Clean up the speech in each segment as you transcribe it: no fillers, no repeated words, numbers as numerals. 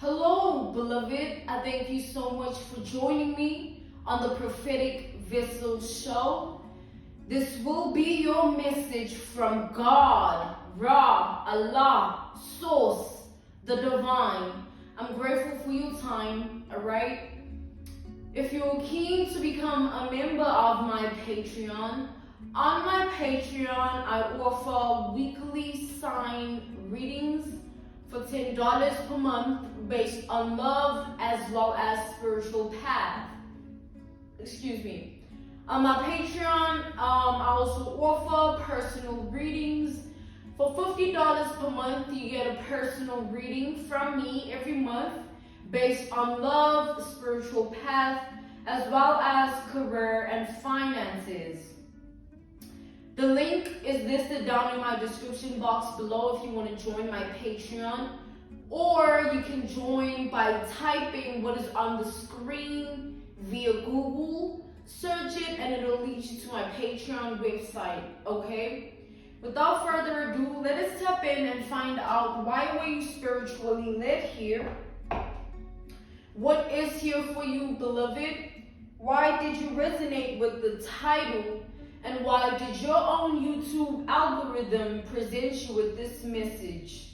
Hello, beloved. I thank you so much for joining me on the Prophetic Vessel Show. This will be your message from God, Ra, Allah, Source, the Divine. I'm grateful for your time, alright? If you're keen to become a member of my Patreon, on my Patreon I offer weekly sign readings for $10 per month based on love as well as spiritual path. On my Patreon, I also offer personal readings. For $50 per month, you get a personal reading from me every month based on love, spiritual path, as well as career and finances. The link is listed down in my description box below if you want to join my Patreon, or you can join by typing what is on the screen via Google, search it, and it'll lead you to my Patreon website, okay? Without further ado, let us tap in and find out why were you spiritually led here? What is here for you, beloved? Why did you resonate with the title? And why did your own YouTube algorithm present you with this message?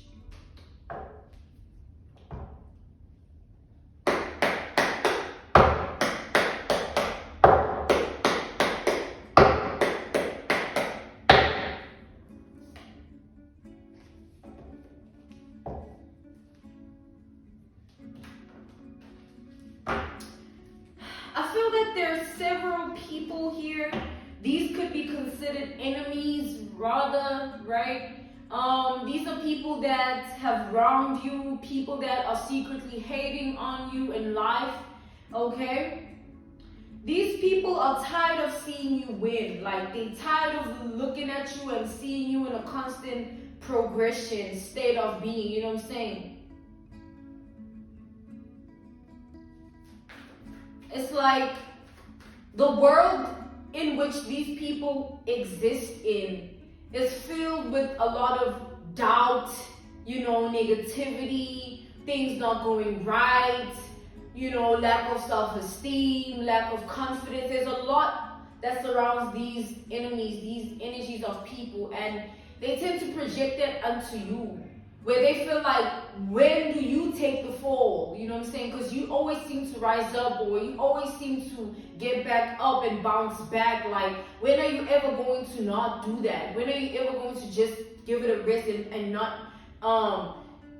I feel that there are several people here. These could be considered enemies rather, right? These are people that have wronged you, people that are secretly hating on you in life, okay? These people are tired of seeing you win. Like, they're tired of looking at you and seeing you in a constant progression state of being, you know what I'm saying? It's like the world in which these people exist in is filled with a lot of doubt, negativity, things not going right, lack of self-esteem, lack of confidence. There's a lot that surrounds these enemies, these energies of people, and they tend to project that onto you, where they feel like, when do you take the fall? You know what I'm saying? Because you always seem to rise up, or you always seem to get back up and bounce back. Like, when are you ever going to not do that? When are you ever going to just give it a rest and not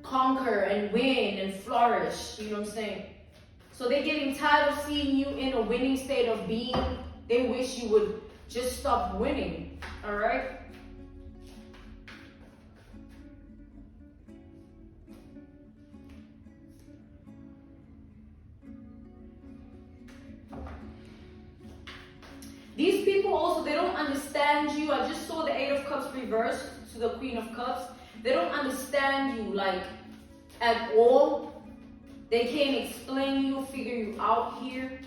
conquer and win and flourish? You know what I'm saying? So they're getting tired of seeing you in a winning state of being. They wish you would just stop winning. All right? These people also, they don't understand you. I just saw the Eight of Cups reversed to the Queen of Cups. They don't understand you, like, at all. They can't explain you, figure you out here.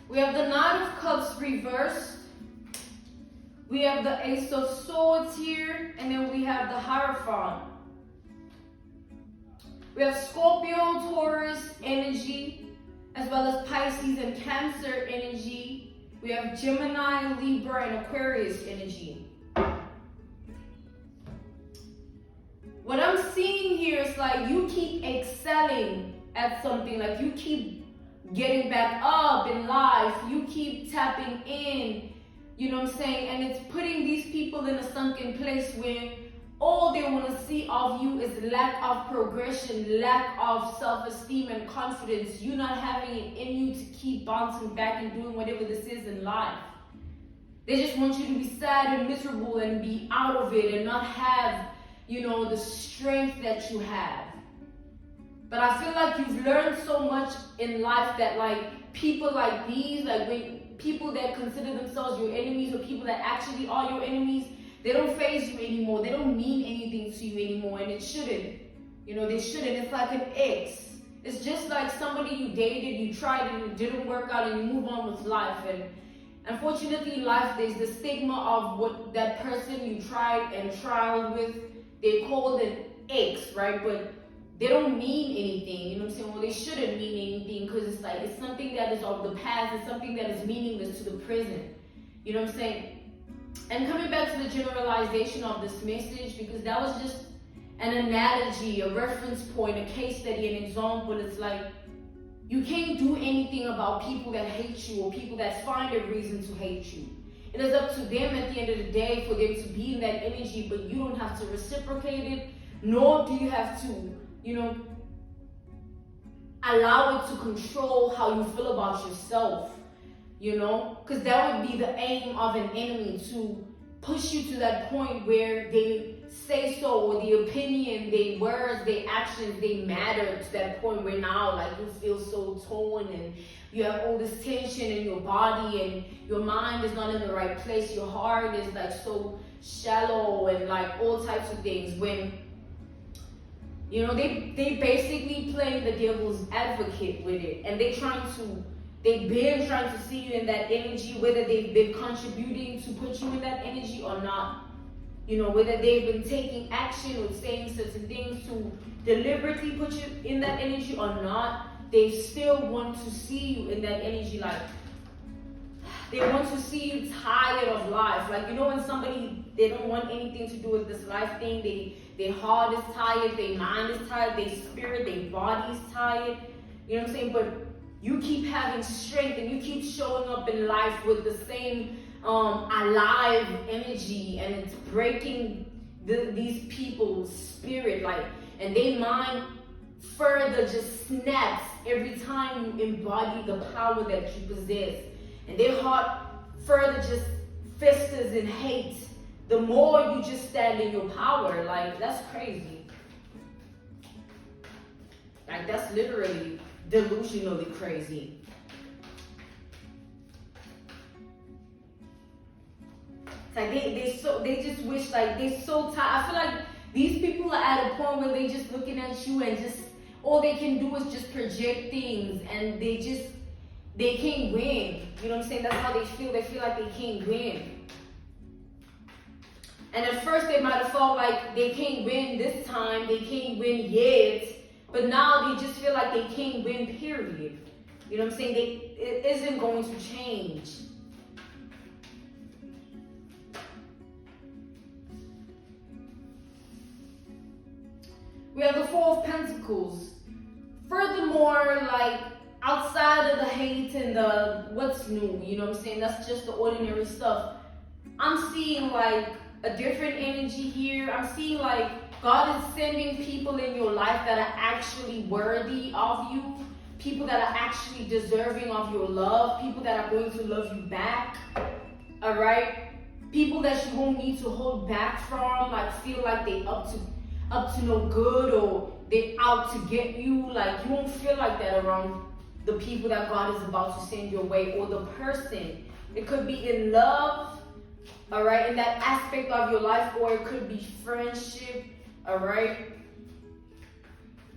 We have the Knight of Cups reversed. We have the Ace of Swords here. And then we have the Hierophant. We have Scorpio, Taurus energy, as well as Pisces and Cancer energy. We have Gemini, Libra, and Aquarius energy. What I'm seeing here is like you keep excelling at something. Like you keep getting back up in life, you keep tapping in, you know what I'm saying? And it's putting these people in a sunken place where all they want to see of you is lack of progression, lack of self-esteem and confidence. You not having it in you to keep bouncing back and doing whatever this is in life. They just want you to be sad and miserable and be out of it and not have, the strength that you have. But I feel like you've learned so much in life that, like, people like these, like when people that consider themselves your enemies or people that actually are your enemies, they don't faze you anymore. They don't mean anything to you anymore, and it shouldn't. They shouldn't. It's like an ex. It's just like somebody you dated, you tried and it didn't work out, and you move on with life. And unfortunately, in life, there's the stigma of what that person you tried and trialed with, they called an ex, right? But they don't mean anything, you know what I'm saying? Well, they shouldn't mean anything, because it's like, it's something that is of the past, it's something that is meaningless to the present. You know what I'm saying? And coming back to the generalization of this message, because that was just an analogy, a reference point, a case study, an example. It's like, you can't do anything about people that hate you or people that find a reason to hate you. It is up to them at the end of the day for them to be in that energy, but you don't have to reciprocate it, nor do you have to, allow it to control how you feel about yourself, because that would be the aim of an enemy, to push you to that point where they say so, or the opinion, their words, their actions, they matter to that point where now, like, you feel so torn and you have all this tension in your body and your mind is not in the right place, your heart is like so shallow and like all types of things. When they basically playing the devil's advocate with it, and they've been trying to see you in that energy, whether they've been contributing to put you in that energy or not. Whether they've been taking action or saying certain things to deliberately put you in that energy or not, they still want to see you in that energy. Like, they want to see you tired of life. Like, when somebody, they don't want anything to do with this life thing, their heart is tired, their mind is tired, their spirit, their body is tired. You know what I'm saying? But you keep having strength and you keep showing up in life with the same alive energy, and it's breaking these people's spirit, like, and their mind further just snaps every time you embody the power that you possess, and their heart further just festers in hate the more you just stand in your power. Like, that's crazy. Like, that's literally delusionally crazy. It's like they just wish, like, they're so tired. I feel like these people are at a point where they just looking at you and just all they can do is just project things, and they can't win. You know what I'm saying? That's how they feel. They feel like they can't win. And at first they might have felt like they can't win this time, they can't win yet, but now they just feel like they can't win, period. You know what I'm saying? It isn't going to change. We have the Four of Pentacles. Furthermore, like, outside of the hate and the what's new, you know what I'm saying? That's just the ordinary stuff. I'm seeing like a different energy here. I'm seeing like God is sending people in your life that are actually worthy of you, people that are actually deserving of your love, people that are going to love you back. All right, people that you won't need to hold back from, like feel like they up to no good, or they out to get you. Like, you won't feel like that around the people that God is about to send your way, or the person. It could be in love, all right, in that aspect of your life, or it could be friendship, all right.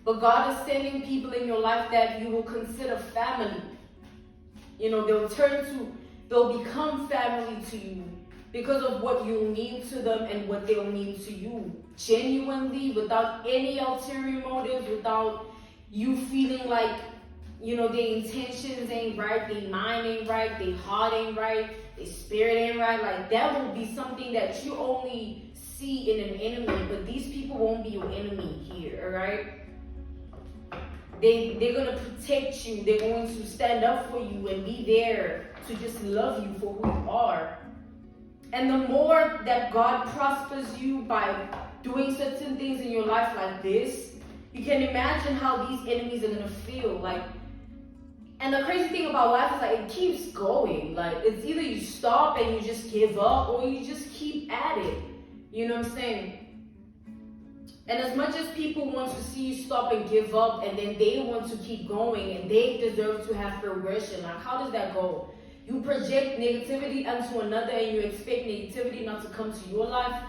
But God is sending people in your life that you will consider family. They'll become family to you because of what you'll mean to them and what they'll mean to you. Genuinely, without any ulterior motives, without you feeling like, their intentions ain't right, their mind ain't right, their heart ain't right, their spirit ain't right. Like, that will be something that you only see in an enemy, but these people won't be your enemy here, all right? They're going to protect you. They're going to stand up for you and be there to just love you for who you are. And the more that God prospers you by doing certain things in your life like this, you can imagine how these enemies are going to feel. Like, and the crazy thing about life is like it keeps going. Like, it's either you stop and you just give up, or you just keep at it. You know what I'm saying? And as much as people want to see you stop and give up, and then they want to keep going and they deserve to have progression, like, how does that go? You project negativity onto another and you expect negativity not to come to your life.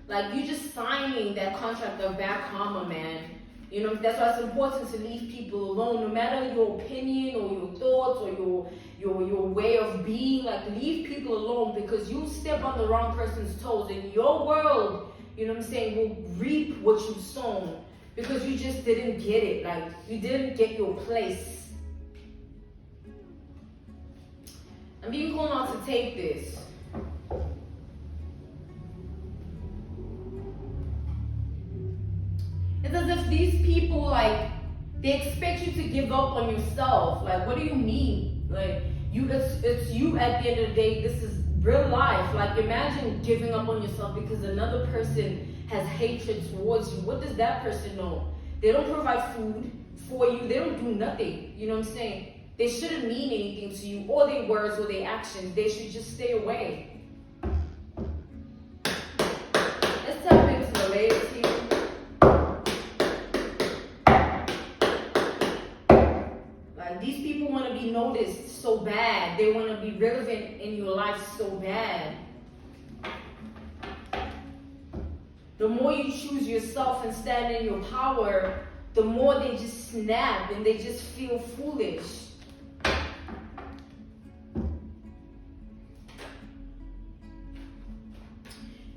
Like, you just signing that contract of bad karma, man. You know, that's why it's important to leave people alone, no matter your opinion or your thoughts or your way of being. Like, leave people alone, because you step on the wrong person's toes, and your world, you know what I'm saying, will reap what you've sown, because you just didn't get it. Like, you didn't get your place. I'm being called not to take this. It's as if these people, like, they expect you to give up on yourself. Like, what do you mean? Like, it's you at the end of the day. This is real life. Like, imagine giving up on yourself because another person has hatred towards you. What does that person know? They don't provide food for you. They don't do nothing. You know what I'm saying? They shouldn't mean anything to you, or their words or their actions. They should just stay away. Let's tap into the layers here. These people want to be noticed so bad. They want to be relevant in your life so bad. The more you choose yourself and stand in your power, the more they just snap and they just feel foolish.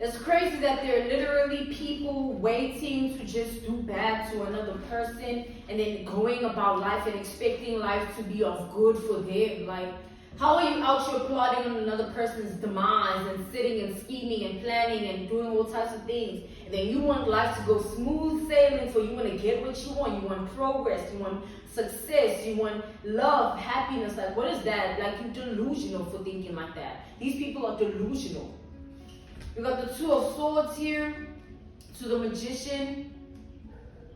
It's crazy that there are literally people waiting to just do bad to another person and then going about life and expecting life to be of good for them. Like, how are you out here plotting on another person's demise and sitting and scheming and planning and doing all types of things? And then you want life to go smooth sailing for you. Want to get what you want. You want progress. You want success. You want love, happiness. Like, what is that? Like, you're delusional for thinking like that. These people are delusional. We got the Two of Swords here, to the Magician.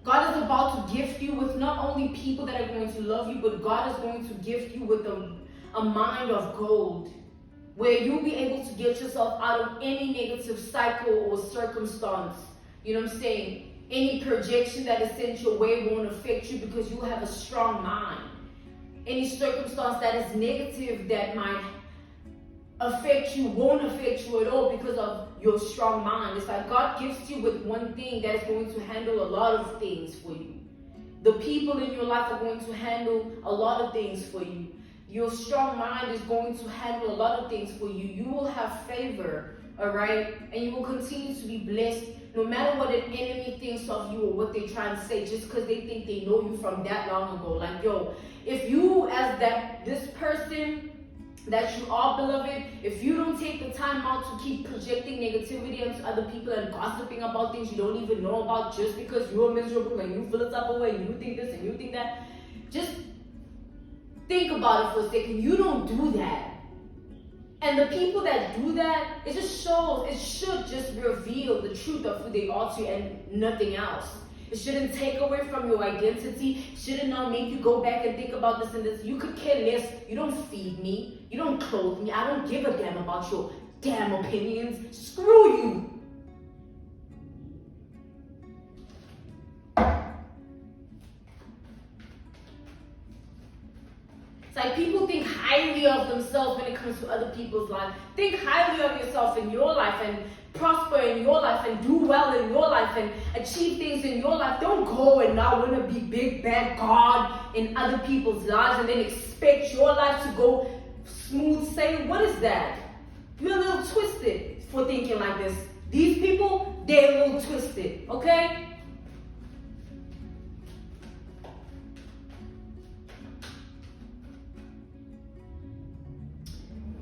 God is about to gift you with not only people that are going to love you, but God is going to gift you with a mind of gold, where you'll be able to get yourself out of any negative cycle or circumstance. You know what I'm saying? Any projection that is sent your way won't affect you, because you have a strong mind. Any circumstance that is negative that might affect you won't affect you at all, because of your strong mind. It's like God gifts you with one thing that is going to handle a lot of things for you. The people in your life are going to handle a lot of things for you. Your strong mind is going to handle a lot of things for you. You will have favor, all right? And you will continue to be blessed, no matter what an enemy thinks of you or what they're trying to say, just because they think they know you from that long ago. Like, yo, if you, as this person that you are, beloved, if you don't take the time out to keep projecting negativity onto other people and gossiping about things you don't even know about, just because you're miserable and you feel a type of way and you think this and you think that, just think about it for a second. You don't do that. And the people that do that, it just shows, it should just reveal the truth of who they are to you and nothing else. It shouldn't take away from your identity. It shouldn't not make you go back and think about this and this. You could care less. You don't feed me. You don't clothe me. I don't give a damn about your damn opinions. Screw you. It's like people think highly of themselves when it comes to other people's life. Think highly of yourself in your life and prosper in your life and do well in your life and achieve things in your life. Don't go and now want to be big bad God in other people's lives and then expect your life to go smooth sailing. What is that? You're a little twisted for thinking like this. These people, they're a little twisted, okay?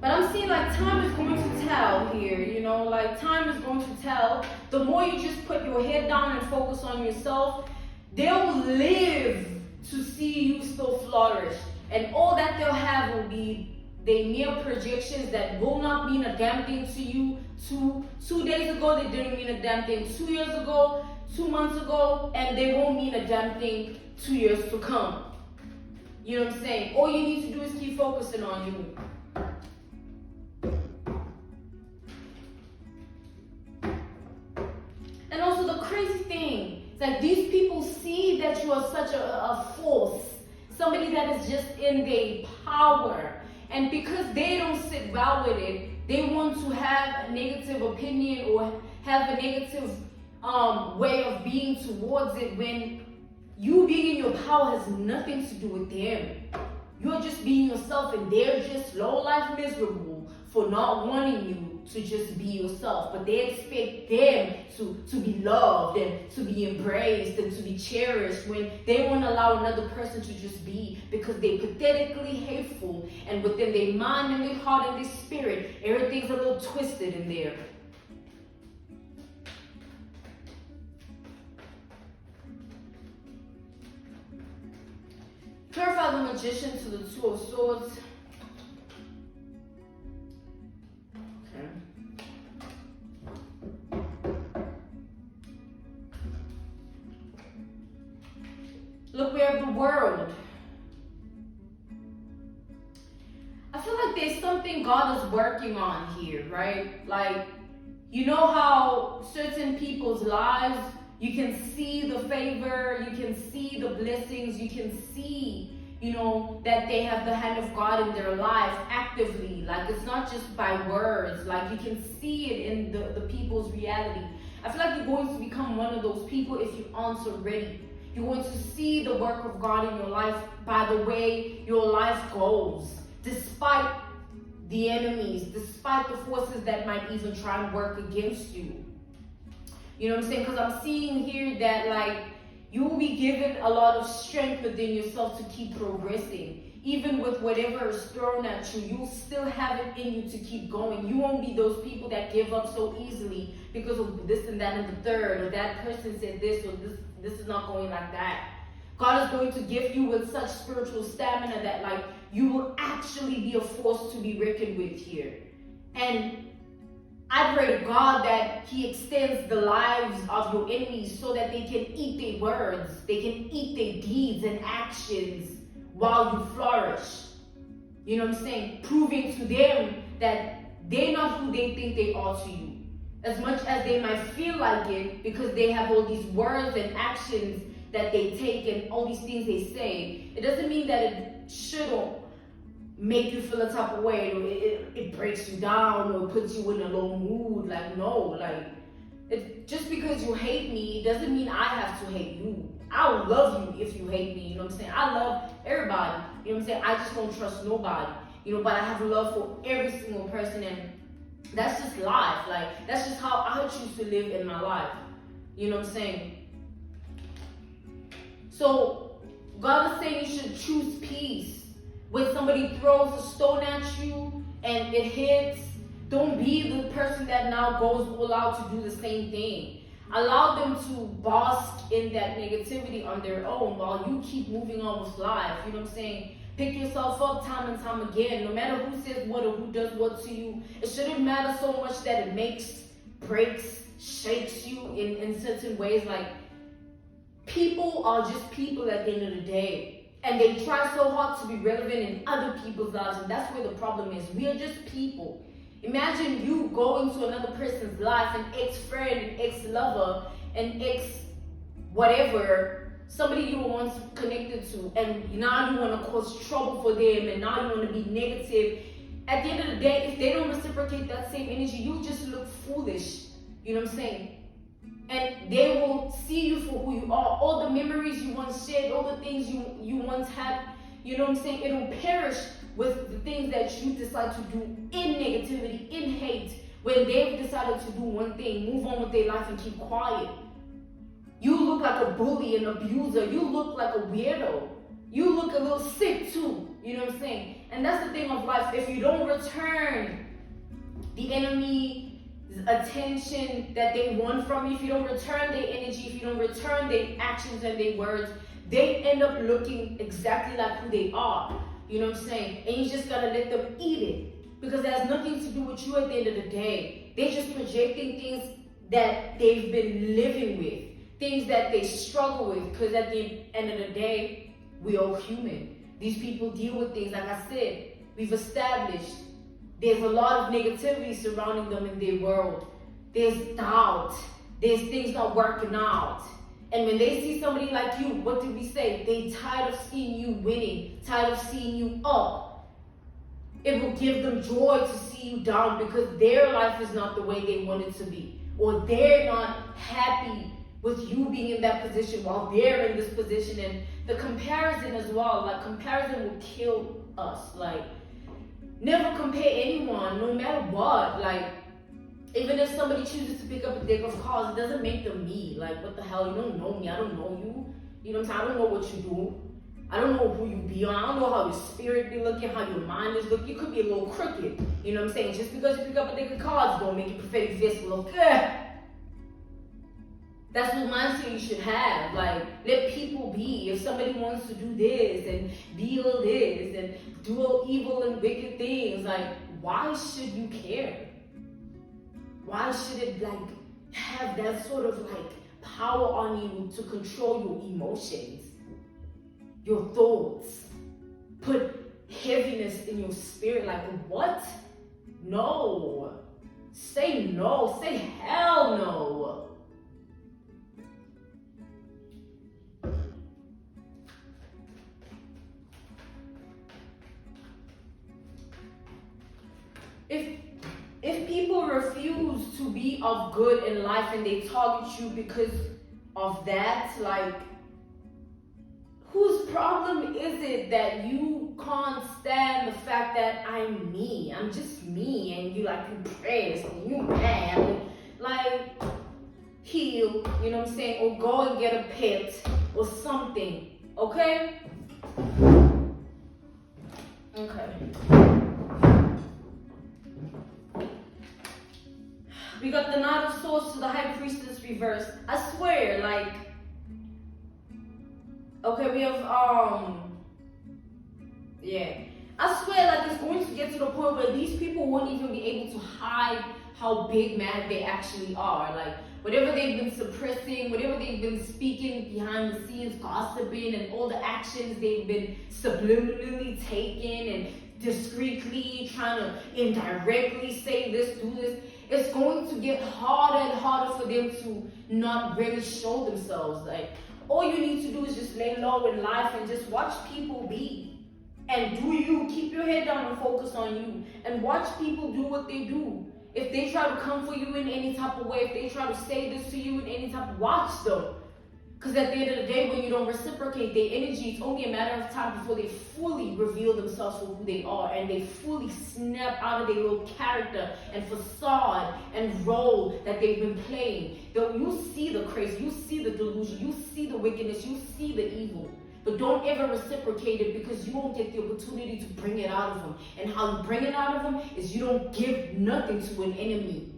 But I'm seeing like time is going to tell here, you know, like time is going to tell. The more you just put your head down and focus on yourself, they'll live to see you still flourish. And all that they'll have will be their mere projections that will not mean a damn thing to you. Two days ago, they didn't mean a damn thing. 2 years ago, 2 months ago, and they won't mean a damn thing 2 years to come. You know what I'm saying? All you need to do is keep focusing on you. And also the crazy thing is that these people see that you are such a force, somebody that is just in their power. And because they don't sit well with it, they want to have a negative opinion or have a negative way of being towards it, when your power has nothing to do with them. You're just being yourself, and they're just low life miserable for not wanting you to just be yourself. But they expect them to be loved and to be embraced and to be cherished, when they won't allow another person to just be, because they're pathetically hateful, and within their mind and their heart and their spirit, everything's a little twisted in there. Clarify the Magician to the Two of Swords. Okay. Look, we have the World. I feel like there's something God is working on here, right? Like, you know how certain people's lives, you can see the favor, you can see the blessings, you can see, that they have the hand of God in their life actively. Like, it's not just by words. Like, you can see it in the people's reality. I feel like you're going to become one of those people if you aren't already. You're going to see the work of God in your life by the way your life goes, despite the enemies, despite the forces that might even try and work against you. You know what I'm saying? Because I'm seeing here that, like, you will be given a lot of strength within yourself to keep progressing. Even with whatever is thrown at you, you'll still have it in you to keep going. You won't be those people that give up so easily because of this and that and the third, or that person said this, or this is not going like that. God is going to gift you with such spiritual stamina that, like, you will actually be a force to be reckoned with here. And I pray to God that He extends the lives of your enemies so that they can eat their words, they can eat their deeds and actions while you flourish. You know what I'm saying? Proving to them that they're not who they think they are to you. As much as they might feel like it, because they have all these words and actions that they take and all these things they say, it doesn't mean that it shouldn't make you feel a type of way, or it breaks you down, or puts you in a low mood. Like, no, like, just because you hate me doesn't mean I have to hate you. I'll love you if you hate me, you know what I'm saying? I love everybody, you know what I'm saying? I just don't trust nobody, but I have love for every single person, and that's just life. Like, that's just how I choose to live in my life, you know what I'm saying? So God is saying you should choose peace. When somebody throws a stone at you and it hits, don't be the person that now goes all out to do the same thing. Allow them to bask in that negativity on their own while you keep moving on with life. You know what I'm saying? Pick yourself up time and time again. No matter who says what or who does what to you, it shouldn't matter so much that it makes, breaks, shakes you in certain ways. Like, people are just people at the end of the day. And they try so hard to be relevant in other people's lives, and that's where the problem is. We are just people. Imagine you going to another person's life, an ex-friend, an ex-lover, an ex-whatever, somebody you were once connected to, and now you want to cause trouble for them, and now you want to be negative. At the end of the day, if they don't reciprocate that same energy, you just look foolish. You know what I'm saying? And they will see you for who you are. All the memories you once shared, all the things you once had, you know what I'm saying? It will perish with the things that you decide to do in negativity, in hate, when they've decided to do one thing, move on with their life and keep quiet. You look like a bully, an abuser. You look like a weirdo. You look a little sick too, you know what I'm saying? And that's the thing of life. If you don't return the enemy attention that they want from you, if you don't return their energy, if you don't return their actions and their words, they end up looking exactly like who they are. You know what I'm saying? And you just gotta let them eat it, because it has nothing to do with you at the end of the day. They're just projecting things that they've been living with, things that they struggle with, because at the end of the day, we're all human. These people deal with things, like I said, we've established there's a lot of negativity surrounding them in their world. There's doubt. There's things not working out. And when they see somebody like you, what did we say? They tired of seeing you winning, tired of seeing you up. It will give them joy to see you down, because their life is not the way they want it to be. Or they're not happy with you being in that position while they're in this position. And the comparison as well, like comparison will kill us. Like, never compare anyone, no matter what. Like, even if somebody chooses to pick up a deck of cards, it doesn't make them me. Like, what the hell? You don't know me. I don't know you. You know what I'm saying? I don't know what you do. I don't know who you be on. I don't know how your spirit be looking, how your mind is looking. You could be a little crooked. You know what I'm saying? Just because you pick up a deck of cards don't make your prophetic vessel look good. That's what mindset you should have. Like, let people be. If somebody wants to do this and be all this and do all evil and wicked things, like, why should you care? Why should it, like, have that sort of, like, power on you to control your emotions, your thoughts, put heaviness in your spirit? Like, what? No. Say no. Say hell no. If people refuse to be of good in life and they target you because of that, like, whose problem is it that you can't stand the fact that I'm me? I'm just me, and you like, you pressed and you mad. Like, heal, you know what I'm saying? Or go and get a pet or something, okay? Okay. We got the Knight of Swords to the High Priestess reversed. I swear, like, okay, we have, yeah. I swear, like, it's going to get to the point where these people won't even be able to hide how big mad they actually are. Like, whatever they've been suppressing, whatever they've been speaking behind the scenes, gossiping, and all the actions they've been subliminally taking and discreetly trying to indirectly say this, do this, it's going to get harder and harder for them to not really show themselves. Like, all you need to do is just lay low in life and just watch people be. And do you. Keep your head down and focus on you. And watch people do what they do. If they try to come for you in any type of way, if they try to say this to you in any type of, watch them. Because at the end of the day, when you don't reciprocate their energy, it's only a matter of time before they fully reveal themselves for who they are, and they fully snap out of their little character and facade and role that they've been playing. You see the crazy, you see the delusion, you see the wickedness, you see the evil. But don't ever reciprocate it, because you won't get the opportunity to bring it out of them. And how you bring it out of them is you don't give nothing to an enemy.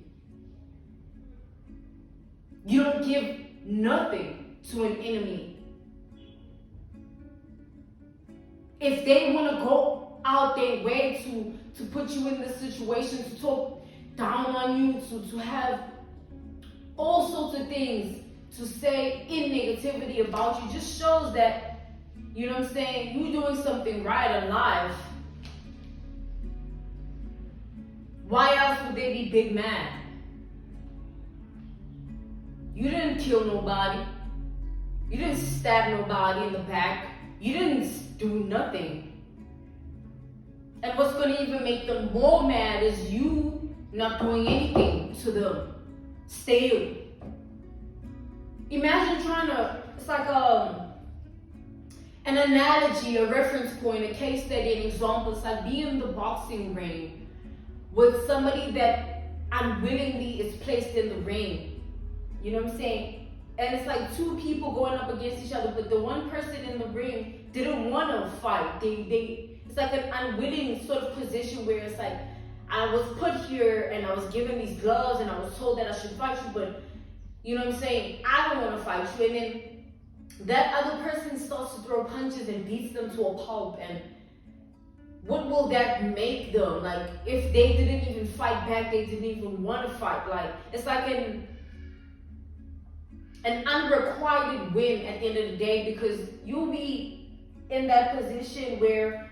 You don't give nothing to an enemy. If they want to go out their way to put you in this situation, to talk down on you, to have all sorts of things to say in negativity about you, just shows that, you know what I'm saying, you're doing something right in life. Why else would they be big mad? You didn't kill nobody. You didn't stab nobody in the back. You didn't do nothing. And what's going to even make them more mad is you not doing anything to them. Still. Imagine trying to, it's like an analogy, a reference point, a case study, an example. It's like being in the boxing ring with somebody that unwillingly is placed in the ring. You know what I'm saying? And it's like two people going up against each other, but the one person in the ring didn't want to fight. It's like an unwitting sort of position where it's like, I was put here and I was given these gloves and I was told that I should fight you, but you know what I'm saying? I don't want to fight you. And then that other person starts to throw punches and beats them to a pulp. And what will that make them? Like, if they didn't even fight back, they didn't even want to fight. Like, it's like an unrequited win at the end of the day, because you'll be in that position where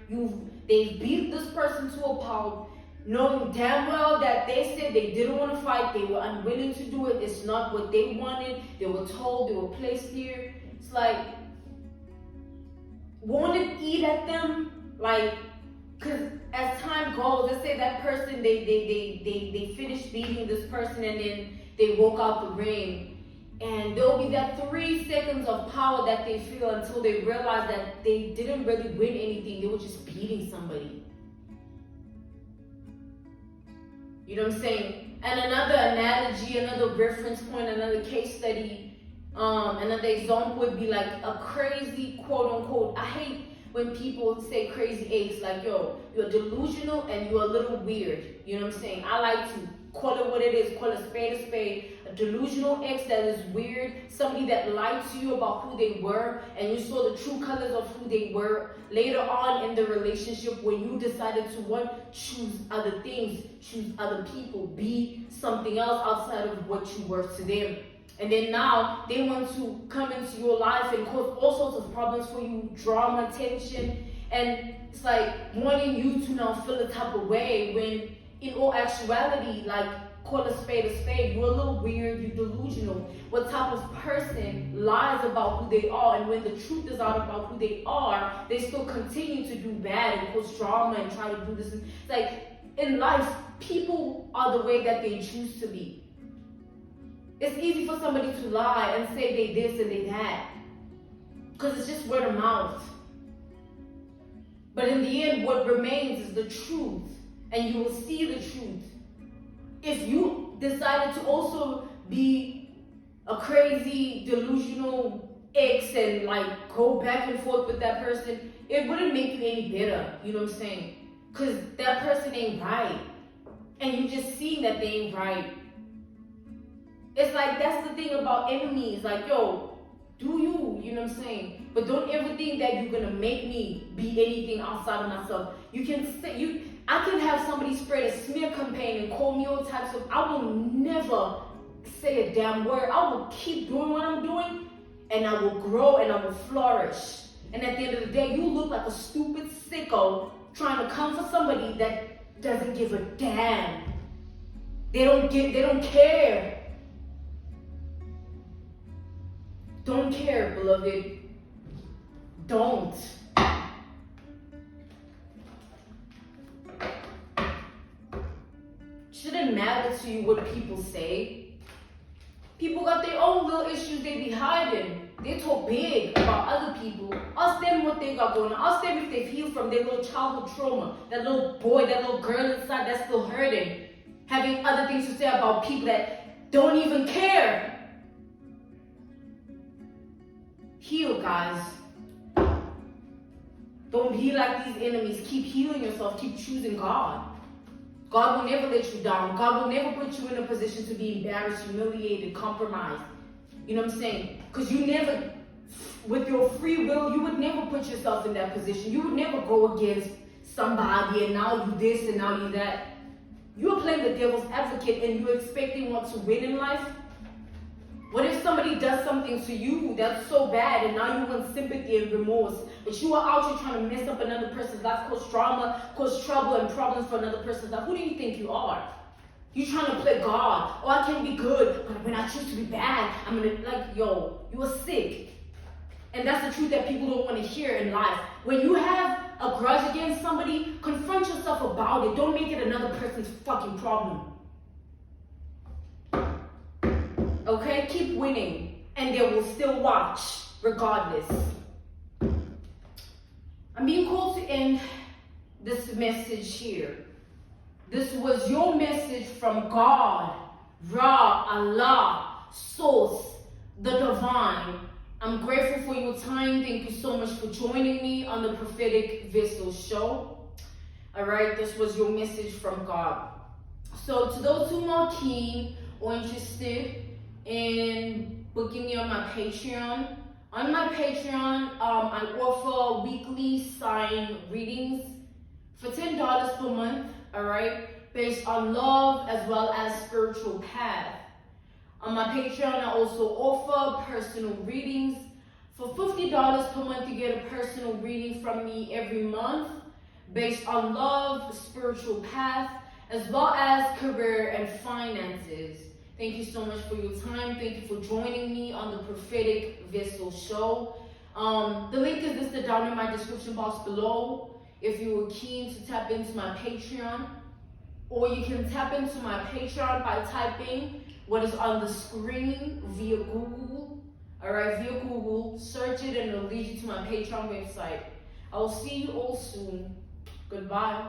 they beat this person to a pulp, knowing damn well that they said they didn't want to fight, they were unwilling to do it, it's not what they wanted, they were told, they were placed here. It's like, won't it eat at them? Like, because as time goes, let's say that person, they finished beating this person and then they walk out the ring. And there'll be that 3 seconds of power that they feel until they realize that they didn't really win anything. They were just beating somebody. You know what I'm saying? And another analogy, another reference point, another case study, another example would be like a crazy, quote unquote, I hate when people say crazy ex, like, yo, you're delusional and you're a little weird. You know what I'm saying? I like to call it what it is, call a spade. A delusional ex that is weird, somebody that lied to you about who they were, and you saw the true colors of who they were later on in the relationship when you decided to choose other things, choose other people, be something else outside of what you were to them. And then now they want to come into your life and cause all sorts of problems for you, drama, tension, and it's like wanting you to now feel a type of way when in all actuality, like, call a spade, you're a little weird, you're delusional. What type of person lies about who they are, and when the truth is out about who they are, they still continue to do bad and cause drama and try to do this. It's like, in life, people are the way that they choose to be. It's easy for somebody to lie and say they this and they that, because it's just word of mouth. But in the end, what remains is the truth, and you will see the truth. If you decided to also be a crazy, delusional ex and like go back and forth with that person, it wouldn't make you any better, you know what I'm saying? Because that person ain't right. And you just seen that they ain't right. It's like, that's the thing about enemies. Like, yo, do you know what I'm saying? But don't ever think that you're gonna make me be anything outside of myself. You can say, I can have somebody spread a smear campaign and call me all types of, I will never say a damn word. I will keep doing what I'm doing, and I will grow and I will flourish. And at the end of the day, you look like a stupid sicko trying to come for somebody that doesn't give a damn. They don't care. Don't care, beloved. Don't. Shouldn't matter to you what people say. People got their own little issues they be hiding. They talk big about other people. Ask them what they got going on. Ask them if they've healed from their little childhood trauma. That little boy, that little girl inside that's still hurting. Having other things to say about people that don't even care. Heal, guys. Don't be like these enemies. Keep healing yourself. Keep choosing God. God will never let you down. God will never put you in a position to be embarrassed, humiliated, compromised. You know what I'm saying? Because you never, with your free will, you would never put yourself in that position. You would never go against somebody and now you this and now you that. You're playing the devil's advocate and you expect they want to win in life. What if somebody does something to you that's so bad and now you want sympathy and remorse, but you are out here trying to mess up another person's life, cause drama, cause trouble and problems for another person's life? Who do you think you are? You trying to play God. Oh, I can be good, but when I choose to be bad, I'm gonna, like, yo, you are sick. And that's the truth that people don't want to hear in life. When you have a grudge against somebody, confront yourself about it. Don't make it another person's fucking problem. Okay? Keep winning. And they will still watch, regardless. I'm being called to end this message here. This was your message from God, Ra, Allah, Source, the Divine. I'm grateful for your time. Thank you so much for joining me on the Prophetic Vessel Show. All right, this was your message from God. So to those who are keen or interested in booking me on my Patreon, I offer weekly sign readings for $10 per month, all right, based on love as well as spiritual path. On my Patreon, I also offer personal readings. For $50 per month, you get a personal reading from me every month based on love, spiritual path, as well as career and finances. Thank you so much for your time. Thank you for joining me on the Prophetic Vessel Show. The link is listed down in my description box below if you were keen to tap into my Patreon. Or you can tap into my Patreon by typing what is on the screen via Google. Alright, via Google, search it and it'll lead you to my Patreon website. I will see you all soon. Goodbye.